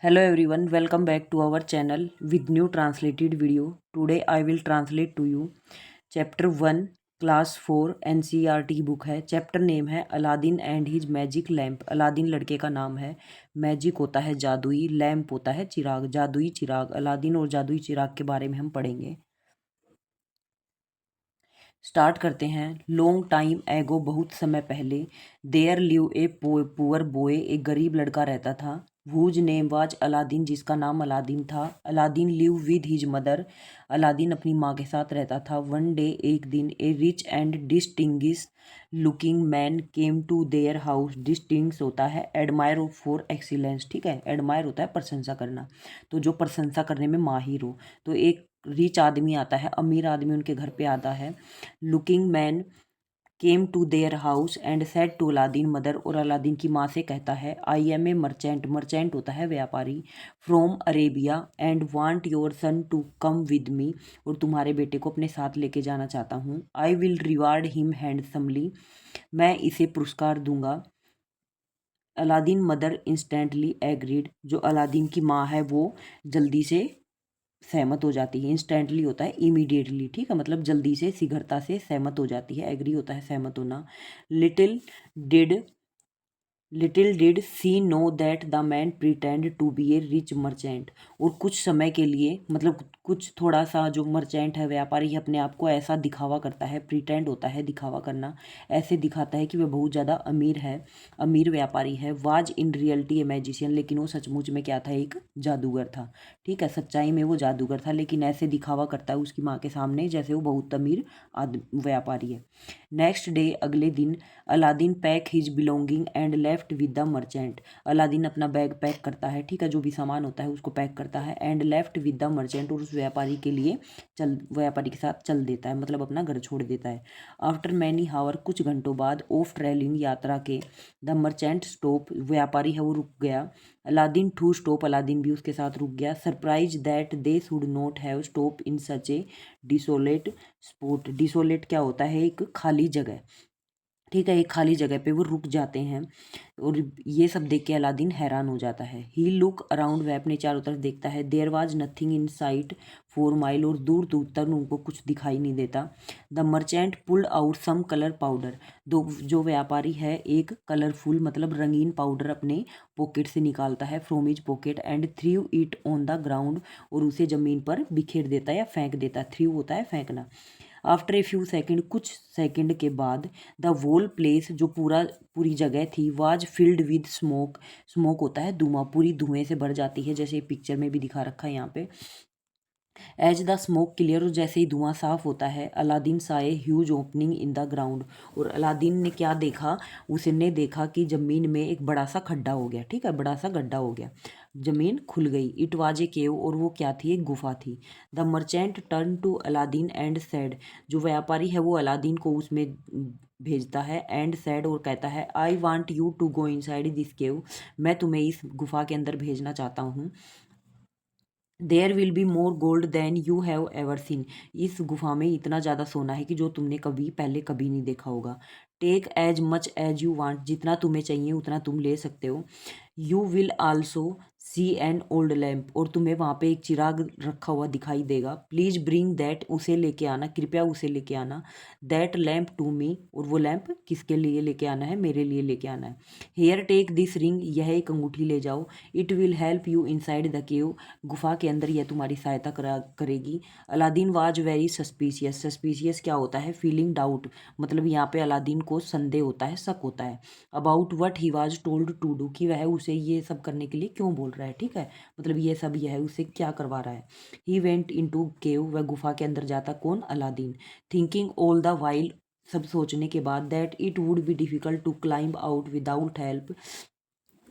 Hello everyone, welcome back to our channel with new translated video. Today I will translate to you chapter 1 class 4 NCERT book है। Chapter name है Aladdin and his magic lamp. Aladdin लड़के का नाम है, magic होता है जादुई, lamp होता है चिराग, जादुई चिराग। अलादीन और जादुई चिराग के बारे में हम पढ़ेंगे। स्टार्ट करते हैं। लॉन्ग टाइम एगो, बहुत समय पहले, there live a poor boy, एक गरीब लड़का रहता था। हुज नेम वाज अलादीन, जिसका नाम अलादीन था। Aladdin live with his mother, Aladdin अपनी माँ के साथ रहता था। वन डे, एक दिन, a rich and distinguish looking man came to their house. Distinguish होता है एडमायर फॉर एक्सीलेंस, ठीक है। एडमायर होता है प्रशंसा करना, तो जो प्रशंसा करने में माहिर हो। तो एक रिच आदमी आता है, अमीर आदमी उनके घर पे आता है। Looking man came to their house and said to Aladdin mother, और अलादीन की माँ से कहता है, I am a merchant, merchant होता है व्यापारी, from Arabia and want your son to come with me, और तुम्हारे बेटे को अपने साथ लेके जाना चाहता हूँ। I will reward him handsomely, मैं इसे पुरस्कार दूंगा। अलादीन मदर इंस्टेंटली एग्रीड, जो अलादीन की माँ है वो जल्दी से सहमत हो जाती है। इंस्टेंटली होता है इमीडिएटली, ठीक है, मतलब जल्दी से, शीघ्रता से सहमत हो जाती है। एग्री होता है सहमत होना। Little did little did see know that the man pretend to be a rich merchant, और कुछ समय के लिए, मतलब कुछ थोड़ा सा, जो मर्चेंट है व्यापारी है, अपने आप को ऐसा दिखावा करता है। प्रिटेंड होता है दिखावा करना, ऐसे दिखाता है कि वह बहुत ज़्यादा अमीर है, अमीर व्यापारी है। Was in reality A magician, लेकिन वो सचमुच में क्या था, एक जादूगर था, ठीक है। सच्चाई में वो जादूगर था, लेकिन ऐसे दिखावा करता है उसकी माँ के सामने जैसे वो बहुत अमीर व्यापारी है। नेक्स्ट डे, अगले दिन, Aladdin pack his belonging and left with the merchant, Aladdin अपना बैग पैक करता है, ठीक है, जो भी सामान होता है उसको पैक करता है। And left with the merchant, और उस व्यापारी के लिए व्यापारी के साथ चल देता है, मतलब अपना घर छोड़ देता है। आफ्टर मैनी हावर, कुछ घंटों बाद, ऑफ ट्रेवलिंग, यात्रा के, द मर्चेंट स्टॉप, व्यापारी है वो रुक गया। अलादीन टू स्टॉप, अलादीन भी उसके साथ रुक गया। Surprise that they should not have stop in such a desolate spot, desolate क्या होता है, एक खाली जगह, ठीक है। एक खाली जगह पे वो रुक जाते हैं, और ये सब देख के अलादीन हैरान हो जाता है। ही लुक अराउंड, वह अपने चारों तरफ देखता है। There was nothing in sight for mile, और दूर दूर तक उनको कुछ दिखाई नहीं देता। The merchant pulled out some colour powder, दो जो व्यापारी है एक कलरफुल, मतलब रंगीन पाउडर अपने पॉकेट से निकालता है, from his pocket, and through it on the ground, और उसे जमीन पर बिखेर देता है या फेंक देता है। थ्रू होता है फेंकना। आफ्टर ए फ्यू सेकेंड, कुछ सेकेंड के बाद, द वोल प्लेस, जो पूरी जगह थी, was filled with smoke, smoke होता है धुआं, पूरी धुएं से भर जाती है, जैसे पिक्चर में भी दिखा रखा है यहाँ पे। एज द स्मोक क्लियर, जैसे ही धुआं साफ होता है, अलादीन साए huge opening in the ground, और अलादीन ने क्या देखा, उसने देखा कि जमीन में एक बड़ा सा खड्डा हो गया, ठीक है, बड़ा सा गड्ढा हो गया, जमीन खुल गई। इट वाज ए केव, और वो क्या थी, एक गुफा थी। The merchant turn to Aladdin and said, जो व्यापारी है वो अलादीन को उसमें भेजता है, एंड सैड, और कहता है, I want you to go inside this cave, मैं तुम्हें इस गुफा के अंदर भेजना चाहता हूँ। There will be more gold than you have ever seen, इस गुफा में इतना ज़्यादा सोना है कि जो तुमने कभी पहले कभी नहीं देखा होगा। Take as much as you want, जितना तुम्हें चाहिए उतना तुम ले सकते हो। You will also see an old lamp, और तुम्हें वहाँ पे एक चिराग रखा हुआ दिखाई देगा। प्लीज ब्रिंग दैट, उसे लेके आना, कृपया उसे लेके आना। दैट लैम्प टू मी, और वो लैम्प किसके लिए लेके आना है, मेरे लिए लेके आना है। हेयर टेक दिस रिंग, यह एक अंगूठी ले जाओ। It will help you inside the cave, गुफा के अंदर यह तुम्हारी सहायता करेगी। Aladdin was very suspicious, suspicious क्या होता है, फीलिंग डाउट, मतलब यहाँ पे अलादीन को संदेह होता है, शक होता है। About what he was told to do, कि वह उसे ये सब करने के लिए क्यों बोल रहा है, ठीक है, मतलब ये सब यह है उसे क्या करवा रहा है। ही वेंट इन टू केव, वह गुफा के अंदर जाता, कौन, Aladdin. Thinking all the while, सब सोचने के बाद, that it would be difficult to climb out without help,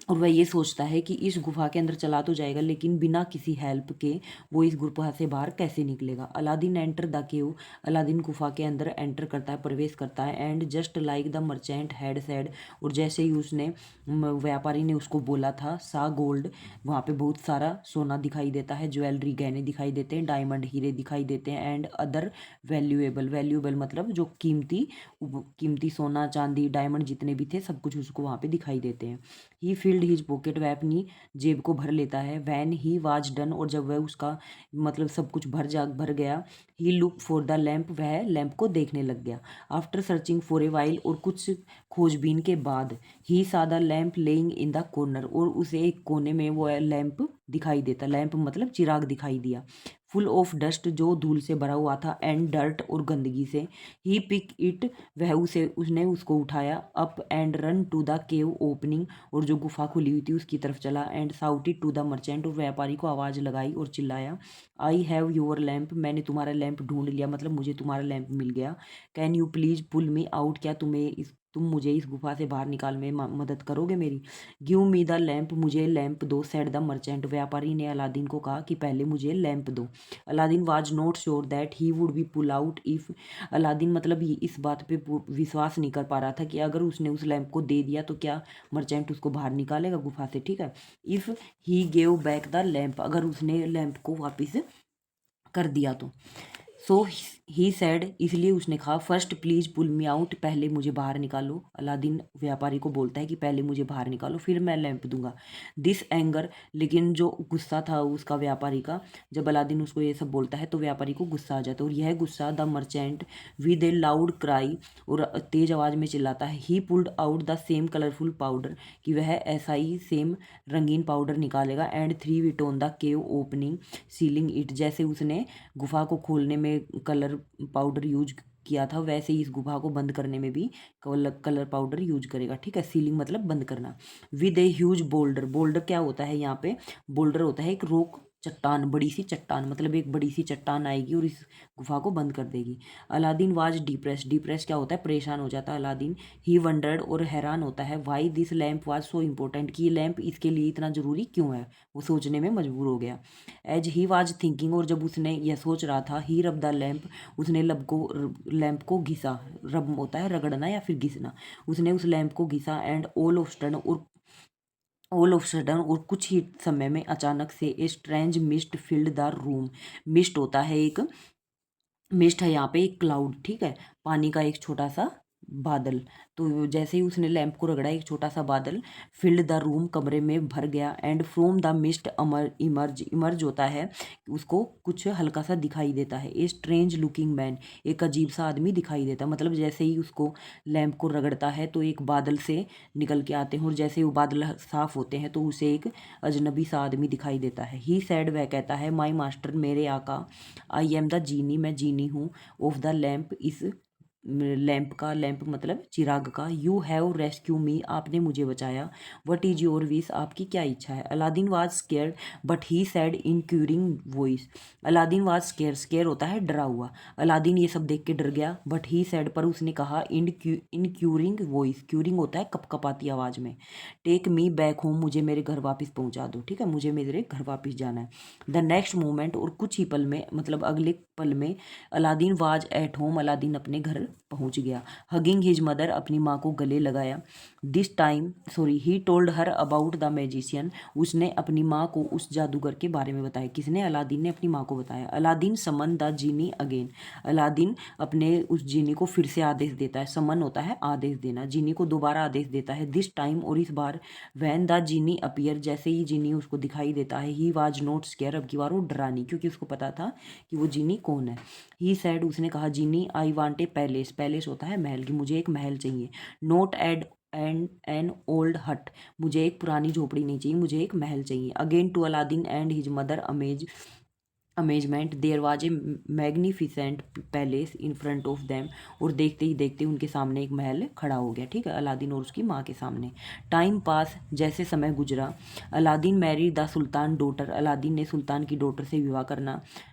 और वह ये सोचता है कि इस गुफा के अंदर चला तो जाएगा, लेकिन बिना किसी हेल्प के वो इस गुफा से बाहर कैसे निकलेगा। Aladdin enter the cave, Aladdin गुफा के अंदर एंटर करता है, प्रवेश करता है। And just like the merchant had said, और जैसे ही उसने व्यापारी ने उसको बोला था, सा गोल्ड, वहाँ पे बहुत सारा सोना दिखाई देता है, ज्वेलरी गहने दिखाई देते हैं, डायमंड हीरे दिखाई देते हैं, एंड अदर वैल्यूएबल, वैल्यूएबल मतलब जो कीमती कीमती सोना चांदी डायमंड जितने भी थे सब कुछ उसको वहाँ पे दिखाई देते हैं। ही फील्ड फिल्ड हिज पॉकेट, वह अपनी जेब को भर लेता है। वैन ही वाज डन, और जब वह उसका मतलब सब कुछ भर गया। ही लुक फॉर द लैम्प, वह लैम्प को देखने लग गया। After searching for a while, और कुछ खोजबीन के बाद, ही सा the lamp laying in the corner, और उसे एक कोने में वो लैम्प दिखाई देता। लैम्प मतलब चिराग दिखाई दिया। फुल ऑफ डस्ट, जो धूल से भरा हुआ था, एंड डर्ट, और गंदगी से। ही पिक इट, वह उसने उसको उठाया। Up and run to the cave opening, और जो गुफा खुली हुई थी उसकी तरफ चला। And shouted to the merchant, और व्यापारी को आवाज़ लगाई और चिल्लाया, आई हैव योर लैम्प, मैंने तुम्हारा लैम्प ढूंढ लिया, मतलब मुझे तुम्हारा लैम्प मिल गया। Can you please pull me out, क्या तुम मुझे इस गुफा से बाहर निकालने में मदद करोगे मेरी। गिव मी द लैम्प, मुझे लैम्प दो, सेड द मर्चेंट, व्यापारी ने अलादीन को कहा कि पहले मुझे लैम्प दो। Aladdin was not sure that he would be pull out if, Aladdin मतलब ये इस बात पे विश्वास नहीं कर पा रहा था कि अगर उसने उस लैम्प को दे दिया तो क्या मर्चेंट उसको बाहर निकालेगा गुफा से, ठीक है। If he gave back the lamp, अगर उसने लैम्प को वापस कर दिया तो। सो ही सैड, इसलिए उसने कहा, first please pull me out, पहले मुझे बाहर निकालो। अलादीन व्यापारी को बोलता है कि पहले मुझे बाहर निकालो, फिर मैं लैंप दूंगा। दिस एंगर, लेकिन जो गुस्सा था उसका व्यापारी का, जब अलादीन उसको ये सब बोलता है तो व्यापारी को गुस्सा आ जाता है। और यह गुस्सा the merchant with a loud cry, और तेज आवाज़ में चिल्लाता है, he pulled out the same colourful powder, कि वह ऐसा ही सेम रंगीन पाउडर निकालेगा। And threw it on the cave opening sealing it, जैसे उसने गुफा को खोलने में कलर पाउडर यूज किया था वैसे ही इस गुफा को बंद करने में भी कलर पाउडर यूज करेगा, ठीक है। सीलिंग मतलब बंद करना। With a huge boulder, boulder क्या होता है यहाँ पे, बोल्डर होता है एक रॉक, चट्टान, बड़ी सी चट्टान, मतलब एक बड़ी सी चट्टान आएगी और इस गुफा को बंद कर देगी। अलादीन वाज डिप्रेस, डिप्रेस क्या होता है, परेशान हो जाता है अलादीन। ही वंडर्ड, और हैरान होता है, why this lamp was so important, कि ये लैम्प इसके लिए इतना ज़रूरी क्यों है, वो सोचने में मजबूर हो गया। एज ही वाज थिंकिंग, और जब उसने यह सोच रहा था, ही रब द लैम्प, उसने लैम्प को घिसा, रब होता है रगड़ना या फिर घिसना, उसने उस लैम्प को घिसा। एंड ऑल ऑफ सडन, और कुछ ही समय में अचानक से, a strange mist filled the room, mist होता है एक, मिस्ट है यहाँ पे एक क्लाउड, ठीक है, पानी का एक छोटा सा बादल। तो जैसे ही उसने लैंप को रगड़ा, एक छोटा सा बादल फिल्ड द रूम, कमरे में भर गया। And from the mist emerge, emerge होता है उसको कुछ हल्का सा दिखाई देता है। ए स्ट्रेंज लुकिंग मैन, एक अजीब सा आदमी दिखाई देता है, मतलब जैसे ही उसको लैंप को रगड़ता है तो एक बादल से निकल के आते हैं, और जैसे ही वो बादल साफ होते हैं तो उसे एक अजनबी सा आदमी दिखाई देता है। ही सैड, वह कहता है, माई मास्टर, मेरे आका, आई एम द जीनी, मैं जीनी हूँ, ऑफ द लैम्प, इस लैंप का, लैंप मतलब चिराग का। यू हैव रेस्क्यू मी, आपने मुझे बचाया। वट इज योर विश, आपकी क्या इच्छा है। Aladdin was scared but he sad in curing voice, Aladdin was square, square होता है डरा हुआ। अलादीन ये सब देख के डर गया, बट ही सैड, पर उसने कहा, इन क्यूरिंग वॉइस, क्यूरिंग होता है कपकपाती आवाज़ में। टेक मी बैक होम, मुझे मेरे घर वापस पहुंचा दो, ठीक है, मुझे मेरे घर वापस जाना है। द नेक्स्ट मोमेंट, और कुछ ही पल में, मतलब अगले पल में, Aladdin was at home, Aladdin अपने घर पहुंच गया। हगिंग हिज मदर, अपनी माँ को गले लगाया। This time sorry he told her about the magician, उसने अपनी माँ को उस जादूगर के बारे में बताया। किसने, अलादीन ने अपनी माँ को बताया। Aladdin summon the genie again, Aladdin अपने उस जीनी को फिर से आदेश देता है। समन होता है आदेश देना, जीनी को दोबारा आदेश देता है। दिस टाइम, और इस बार, वैन द जीनी अपीयर, जैसे ही जीनी उसको दिखाई देता है, ही वाज नॉट स्केयर, अब की बार वो डरा नहीं, क्योंकि उसको पता था कि वो जीनी कौन है। ही सैड, उसने कहा, genie I want a palace, palace होता है महल, की मुझे एक महल चाहिए। नोट एंड एन ओल्ड हट, मुझे एक पुरानी झोपड़ी नहीं चाहिए, मुझे एक महल चाहिए। Again to Aladdin and his mother amazement, there was a magnificent palace in front of them, और देखते ही देखते उनके सामने एक महल खड़ा हो गया, ठीक है, अलादीन और उसकी माँ के सामने। टाइम पास, जैसे समय गुजरा, Aladdin married the sultan daughter, Aladdin ने सुल्तान की डॉटर से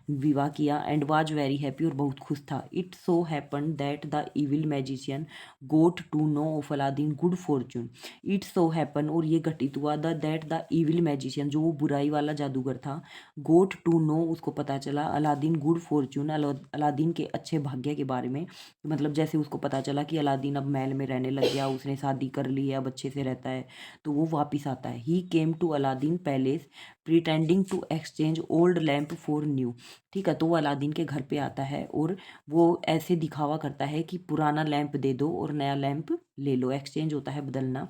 विवाह किया। एंड वाज वेरी हैप्पी, और बहुत खुश था। It so happen that the evil magician got to know of Aladdin good fortune, it so happen, और ये घटित हुआ, दैट द इविल मैजिशियन, जो वो बुराई वाला जादूगर था, गोट टू नो, उसको पता चला, अलादीन गुड फॉर्चून, अलादीन के अच्छे भाग्य के बारे में। मतलब जैसे उसको पता चला कि अलादीन अब महल में रहने लग गया, उसने शादी कर ली है, अब अच्छे से रहता है, तो वो वापिस आता है। He came to Aladdin palace, pretending to exchange old lamp for new. ठीक है, तो वो अलादीन के घर पे आता है और वो ऐसे दिखावा करता है कि पुराना लैंप दे दो और नया लैंप ले लो, एक्सचेंज होता है, बदलना।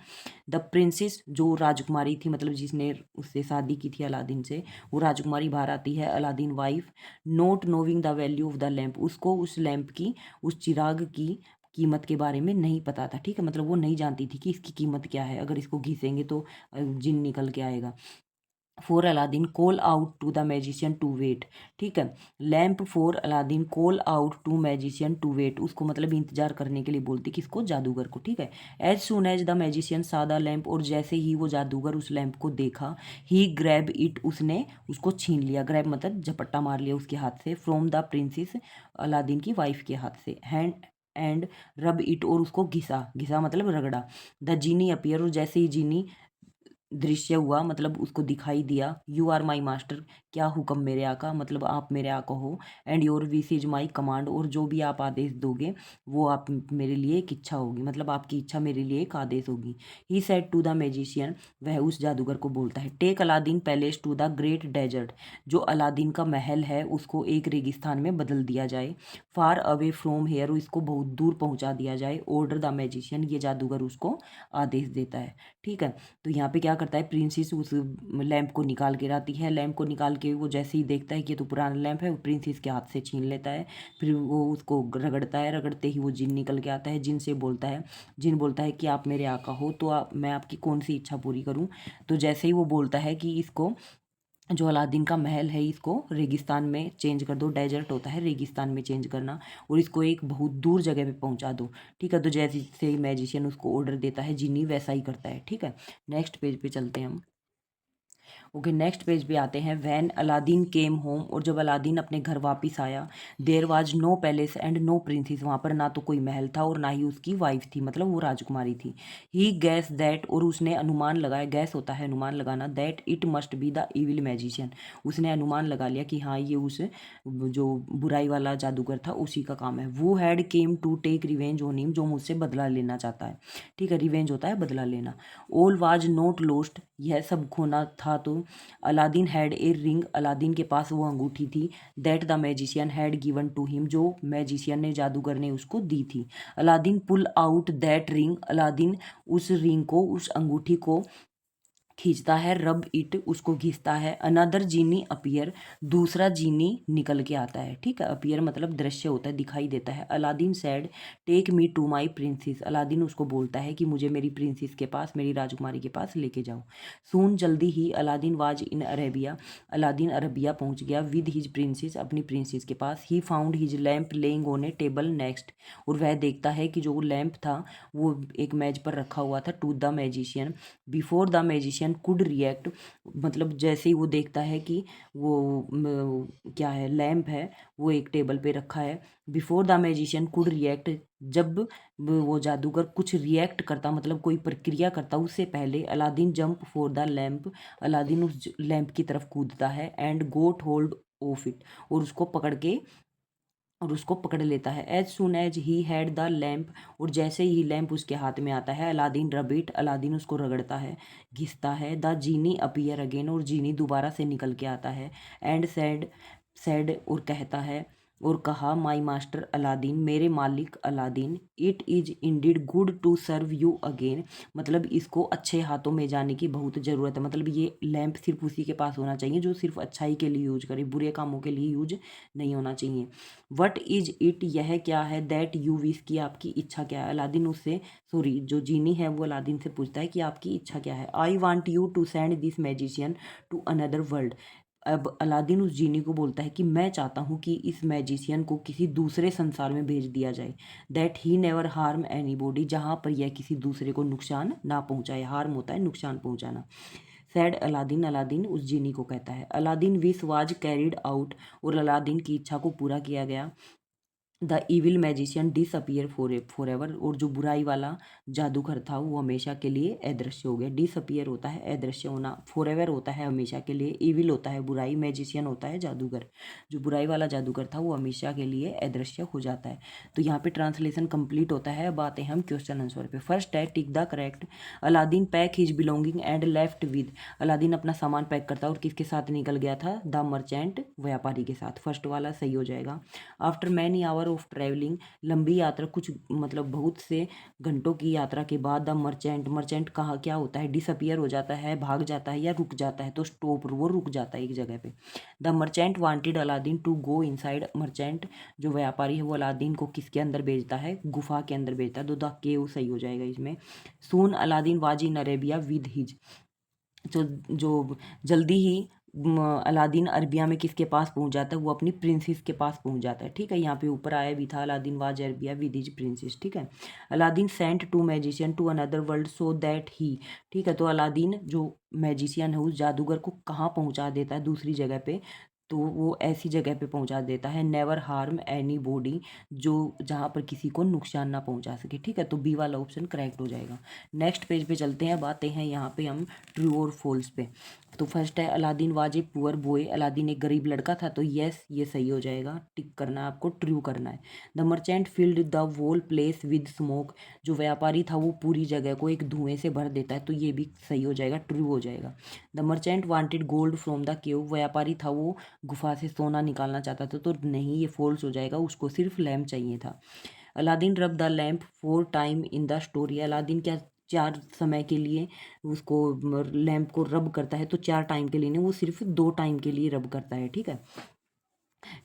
द प्रिंसेस, जो राजकुमारी थी, मतलब जिसने उससे शादी की थी अलादीन से, वो राजकुमारी बाहर आती है। Aladdin wife, note नोविंग the value of the lamp, उसको उस लैंप की, उस चिराग की कीमत के बारे में नहीं पता था। ठीक है, मतलब वो नहीं जानती थी कि इसकी कीमत क्या है, अगर इसको घिसेंगे तो जिन निकल के आएगा। For Aladdin call out to the magician to wait. ठीक है, lamp for Aladdin call out to magician to wait, उसको मतलब इंतजार करने के लिए बोलती, किसको, जादूगर को। ठीक है, as soon as the magician saw the lamp, और जैसे ही वो जादूगर उस लैम्प को देखा, ही ग्रैब इट, उसने उसको छीन लिया, ग्रैब मतलब झपट्टा मार लिया उसके हाथ से, फ्रॉम द प्रिंसेस, अलादीन की वाइफ के हाथ से, हैंड एंड रब इट, और उसको घिसा, घिसा मतलब रगड़ा। द जीनी अपीयर, और जैसे ही जीनी दृश्य हुआ, मतलब उसको दिखाई दिया, यू आर माई मास्टर, क्या हुक्म मेरे आका, मतलब आप मेरे आका हो, and your wish is my command, और जो भी आप आदेश दोगे वो आप मेरे लिए एक इच्छा होगी, मतलब आपकी इच्छा मेरे लिए एक आदेश होगी। He said to the magician, वह उस जादूगर को बोलता है, take Aladdin palace to the great desert, जो अलादीन का महल है उसको एक रेगिस्तान में बदल दिया जाए, फार अवे फ्रॉम हेयर, इसको बहुत दूर पहुंचा दिया जाए, ऑर्डर द मैजिशियन, ये जादूगर उसको आदेश देता है। ठीक है, तो यहाँ पे क्या करता है, प्रिंसेस उस लैंप को निकाल के लाती है, लैंप को निकाल के वो जैसे ही देखता है कि ये तो पुराना लैंप है, वो प्रिंसेस के हाथ से छीन लेता है, फिर वो उसको रगड़ता है, रगड़ते ही वो जिन निकल के आता है, जिन से बोलता है, जिन बोलता है कि आप मेरे आका हो, तो मैं आपकी कौन सी इच्छा पूरी करूँ। तो जैसे ही वो बोलता है कि इसको, जो अलादीन का महल है, इसको रेगिस्तान में चेंज कर दो, डेजर्ट होता है रेगिस्तान में चेंज करना, और इसको एक बहुत दूर जगह पे पहुंचा दो। ठीक है, तो जैसे ही मैजिशियन उसको ऑर्डर देता है, जिनी वैसा ही करता है। ठीक है, नेक्स्ट पेज पे चलते हैं हम। ओके, नेक्स्ट पेज पे आते हैं। वैन अलादीन केम होम, और जब अलादीन अपने घर वापस आया, there was no palace and no princess, वहाँ पर ना तो कोई महल था और ना ही उसकी वाइफ थी, मतलब वो राजकुमारी थी। ही गैस दैट, और उसने अनुमान लगाया, गैस होता है अनुमान लगाना, that it must be the evil magician, उसने अनुमान लगा लिया कि हाँ ये उस जो बुराई वाला जादूगर था उसी का काम है। वो had came to take revenge on him, जो मुझसे बदला लेना चाहता है। ठीक है, रिवेंज होता है बदला लेना। ऑल वाज नॉट लोस्ट, यह सब खोना था तो Aladdin had a ring, Aladdin के पास वो अंगूठी थी, that the magician had given to him, जो मैजिशियन ने, जादूगर ने उसको दी थी। Aladdin pull out that ring, Aladdin उस रिंग को, उस अंगूठी को खींचता है, रब इट, उसको घिसता है। अनदर जीनी अपीयर, दूसरा जीनी निकल के आता है। ठीक है, अपीयर मतलब दृश्य होता है, दिखाई देता है। Aladdin said take me to my princess, Aladdin उसको बोलता है कि मुझे मेरी प्रिंसेस के पास, मेरी राजकुमारी के पास लेके जाओ। सून, जल्दी ही, Aladdin was in Arabia, Aladdin Arabia पहुंच गया, विद हिज प्रिंसेस, अपनी प्रिंसेस के पास। He found his lamp laying on a table next, और वह देखता है कि जो लैम्प था वो एक मेज पर रखा हुआ था। To the magician, before the magician could react, मतलब जैसे ही वो देखता है कि वो क्या है, लैम्प है, वो एक टेबल पे रखा है। Before the magician could react, जब वो जादूगर कुछ रिएक्ट करता, मतलब कोई प्रक्रिया करता, उससे पहले Aladdin jump for the lamp, Aladdin उस लैम्प की तरफ कूदता है, and got hold of it, और उसको पकड़ के, और उसको पकड़ लेता है। As soon as he had the lamp, और जैसे ही लैम्प उसके हाथ में आता है, अलादीन रबिट, अलादीन उसको रगड़ता है, घिसता है। द जीनी अपीयर अगेन, और जीनी दोबारा से निकल के आता है। एंड सैड, सैड और कहता है, और कहा, माई मास्टर अलादीन, मेरे मालिक Aladdin, it is indeed good to serve you again, मतलब इसको अच्छे हाथों में जाने की बहुत ज़रूरत है, मतलब ये लैम्प सिर्फ उसी के पास होना चाहिए जो सिर्फ अच्छाई के लिए यूज करे, बुरे कामों के लिए यूज नहीं होना चाहिए। वट इज इट, यह क्या है, दैट यू विश, की आपकी इच्छा क्या है। अलादीन उससे, सॉरी जो जीनी है वो अलादीन से पूछता है कि आपकी इच्छा क्या है। I want you to send this magician to another world, अब अलादीन उस जीनी को बोलता है कि मैं चाहता हूँ कि इस मैजिशियन को किसी दूसरे संसार में भेज दिया जाए, that he never harm any body, जहाँ पर यह किसी दूसरे को नुकसान ना पहुँचाए, हार्म होता है नुकसान पहुँचाना। सैड अलादीन, अलादीन उस जीनी को कहता है। Aladdin wish was carried out, और अलादीन की इच्छा को पूरा किया गया। The evil magician disappear for ever, और जो बुराई वाला जादूगर था वो हमेशा के लिए अदृश्य हो गया। डिसअपियर होता है अदृश्य होना, फॉर एवर होता है हमेशा के लिए, इविल होता है बुराई, मैजिशियन होता है जादूगर। जो बुराई वाला जादूगर था वो हमेशा के लिए अदृश्य हो जाता है। तो यहाँ पे ट्रांसलेशन कंप्लीट होता है। अब आते हैं हम क्वेश्चन आंसर पे। फर्स्ट है tick the correct. Aladdin pack his belonging and left with, Aladdin अपना सामान पैक करता और किसके साथ निकल गया था? द मर्चेंट, व्यापारी के साथ। फर्स्ट वाला सही हो जाएगा। After many hour of travelling, लंबी यात्रा, कुछ मतलब बहुत से घंटों की यात्रा के बाद, द मर्चेंट, मर्चेंट कहाँ क्या होता है? डिसअपियर हो जाता है, भाग जाता है या रुक जाता है। तो स्टॉप, वो रुक जाता है एक जगह पे। The merchant wanted Aladdin to go inside, merchant जो व्यापारी है वो अलादीन को किसके अंदर भेजता है? गुफा के अंदर भेजता है। तो द केव सही हो जाएगा इसमें। Soon Aladdin was in Arabia with his, तो जो जल्दी ही अलादीन अरबिया में किसके पास पहुंच जाता है? वो अपनी प्रिंसेस के पास पहुंच जाता है। ठीक है, यहाँ पे ऊपर आया भी था Aladdin was Arabia with his princess. ठीक है, Aladdin sent to magician to another world so that he, ठीक है, तो अलादीन जो मैजिशियन है उस जादूगर को कहाँ पहुंचा देता है? दूसरी जगह पे। तो वो ऐसी जगह पे पहुंचा देता है, नेवर हार्म एनी बॉडी, जो जहाँ पर किसी को नुकसान ना पहुंचा सके। ठीक है, तो बी वाला ऑप्शन करेक्ट हो जाएगा। नेक्स्ट पेज पे चलते हैं, बातें हैं यहाँ पे हम ट्रू और फॉल्स पे। तो फर्स्ट है Aladdin was a poor boy, Aladdin एक गरीब लड़का था। तो यस, ये सही हो जाएगा, टिक करना है आपको, ट्रू करना है। The merchant filled the whole place with smoke, जो व्यापारी था वो पूरी जगह को एक धुएं से भर देता है। तो ये भी सही हो जाएगा, ट्रू हो जाएगा। The merchant wanted gold from the cave, व्यापारी था वो गुफा से सोना निकालना चाहता था। तो नहीं, ये फॉल्स हो जाएगा, उसको सिर्फ लैम्प चाहिए था। Aladdin rub the lamp 4 time in the story, Aladdin क्या 4 समय के लिए उसको लैम्प को रब करता है? तो 4 टाइम के लिए नहीं, वो सिर्फ 2 टाइम के लिए रब करता है। ठीक है,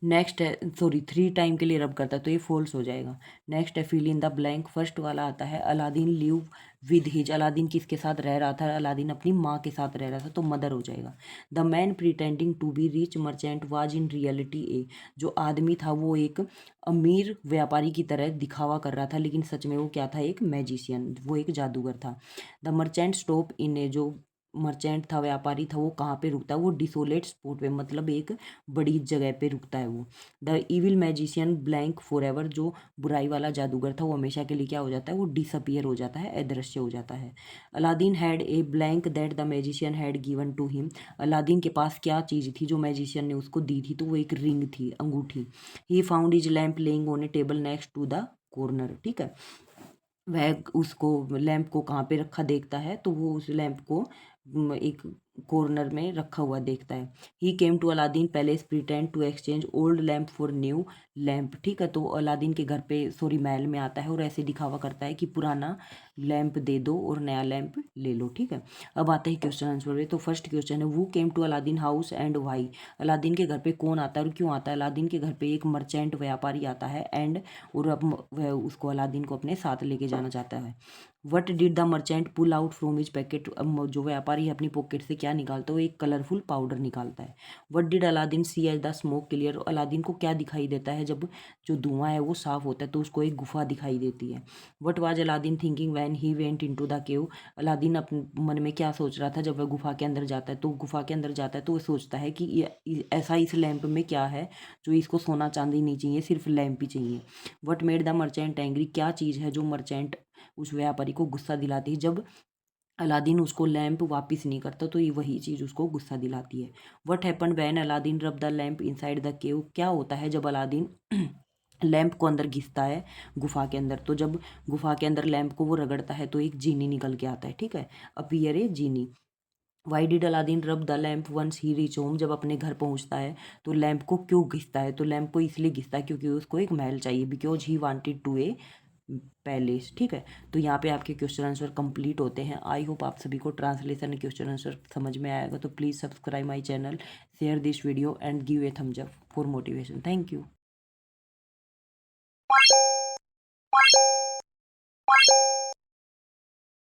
नेक्स्ट है, सॉरी 3 टाइम के लिए रब करता है, तो ये फॉल्स हो जाएगा। नेक्स्ट है fill in the blank. First वाला आता है Aladdin live with his, Aladdin किसके साथ रह रहा था? अलादीन अपनी माँ के साथ रह रहा था, तो मदर हो जाएगा। The man pretending to be rich merchant was in reality a, जो आदमी था वो एक अमीर व्यापारी की तरह दिखावा कर रहा था, लेकिन सच में वो क्या था? एक मैजिशियन, वो एक जादूगर था। द मर्चेंट स्टॉप इन ए, जो मर्चेंट था, व्यापारी था, वो कहाँ पे रुकता है? वो डिसोलेट स्पॉट पे, मतलब एक बड़ी जगह पे रुकता है वो। The evil magician blank for ever, जो बुराई वाला जादूगर था वो हमेशा के लिए क्या हो जाता है? वो डिसअपियर हो जाता है, अदृश्य हो जाता है। Aladdin had a blank that the magician had given to him, Aladdin के पास क्या चीज़ थी जो मैजिशियन ने उसको दी थी? तो वो एक रिंग थी, अंगूठी। He found his lamp laying on a table next to the corner. ठीक है, वह उसको लैंप को कहाँ पे रखा देखता है? तो वो उस लैंप को एक कॉर्नर में रखा हुआ देखता है। He came to Aladdin palace pretend to exchange old lamp for new lamp. ठीक है, तो अलादीन के घर पे, सॉरी महल में आता है और ऐसे दिखावा करता है कि पुराना लैंप दे दो और नया लैंप ले लो। ठीक है, अब आते हैं क्वेश्चन आंसर पे। तो फर्स्ट क्वेश्चन है who came to Aladdin house and why, Aladdin के घर पे कौन आता है और क्यों आता है? अलादीन के घर पे एक मर्चेंट व्यापारी आता है एंड, और अब वह उसको अलादीन को अपने साथ लेके जाना चाहता है। What did the merchant pull out from his packet, जो व्यापारी है अपनी पॉकेट से क्या निकालता है? वो एक कलरफुल पाउडर निकालता है। What did Aladdin see as the smoke clear, Aladdin को क्या दिखाई देता है जब जो धुआं है वो साफ होता है? तो उसको एक गुफा दिखाई देती है। What was Aladdin thinking when he went into the cave, Aladdin अपने मन में क्या सोच रहा था जब वह गुफा के अंदर जाता है? तो गुफा के अंदर जाता है तो वो सोचता है कि ऐसा इस लैंप में क्या है जो इसको सोना चांदी नहीं चाहिए, सिर्फ लैंप ही चाहिए। What made the merchant angry, क्या चीज़ है जो मर्चेंट उस व्यापारी को गुस्सा दिलाती है? जब अलादीन उसको लैंप वापस नहीं करता तो ये वही चीज़ उसको गुस्सा दिलाती है। What happen when Aladdin rub the lamp inside the cave, क्या होता है जब अलादीन लैंप को अंदर घिसता है गुफा के अंदर? तो जब गुफा के अंदर लैंप को वो रगड़ता है तो एक जीनी निकल के आता है। ठीक है, appear a genie. Why did Aladdin rub the lamp once he reach home, जब अपने घर पहुंचता है तो लैंप को क्यों घिसता है? तो लैंप को इसलिए घिसता है क्योंकि उसको एक महल चाहिए, because he wanted to a palace. ठीक है, तो यहाँ पे आपके क्वेश्चन आंसर कंप्लीट होते हैं। आई होप आप सभी को ट्रांसलेशन क्वेश्चन आंसर समझ में आएगा। तो please subscribe my channel, share this video and give a thumbs up for motivation. Thank you.